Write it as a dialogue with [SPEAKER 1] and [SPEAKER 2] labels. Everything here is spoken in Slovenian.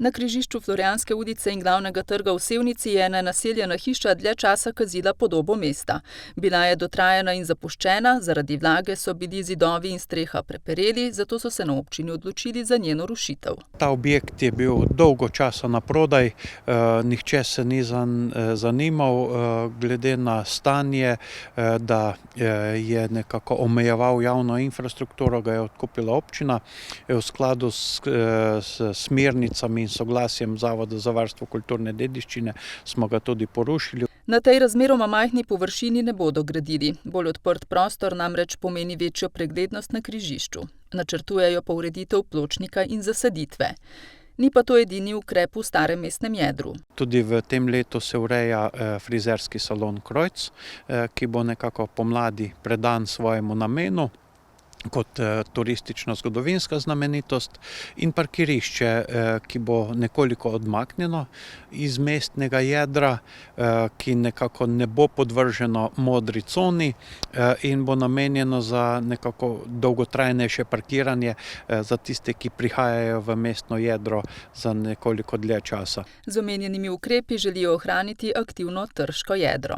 [SPEAKER 1] Na križišču Florjanske ulice in Glavnega trga v Sevnici je ena naseljena hiša dlje časa kazila podobo mesta. Bila je dotrajana in zapuščena, zaradi vlage so bili zidovi in streha prepereli, zato so se na občini odločili za njeno rušitev.
[SPEAKER 2] Ta objekt je bil dolgo časa naprodaj, nihče se ni zanimal, glede na stanje, da je nekako omejeval javno infrastrukturo, ga je odkupila občina. V skladu s smernicami in soglasjem Zavoda za varstvo kulturne dediščine smo ga tudi porušili.
[SPEAKER 1] Na tej razmeroma majhni površini ne bodo gradili. Bolj odprt prostor namreč pomeni večjo preglednost na križišču. Načrtujejo pa ureditev pločnika in zasaditve. Ni pa to edini ukrep v starem mestnem jedru. Tudi
[SPEAKER 2] v tem letu se ureja frizerski salon Krojc, ki bo nekako pomladi predan svojemu namenu kot turistično-zgodovinska znamenitost, in parkirišče, ki bo nekoliko odmaknjeno iz mestnega jedra, ki nekako ne bo podvrženo modri coni in bo namenjeno za nekako dolgotrajnejše parkiranje za tiste, ki prihajajo v mestno jedro za nekoliko dlje časa. Z omenjenimi ukrepi želijo ohraniti aktivno trško jedro.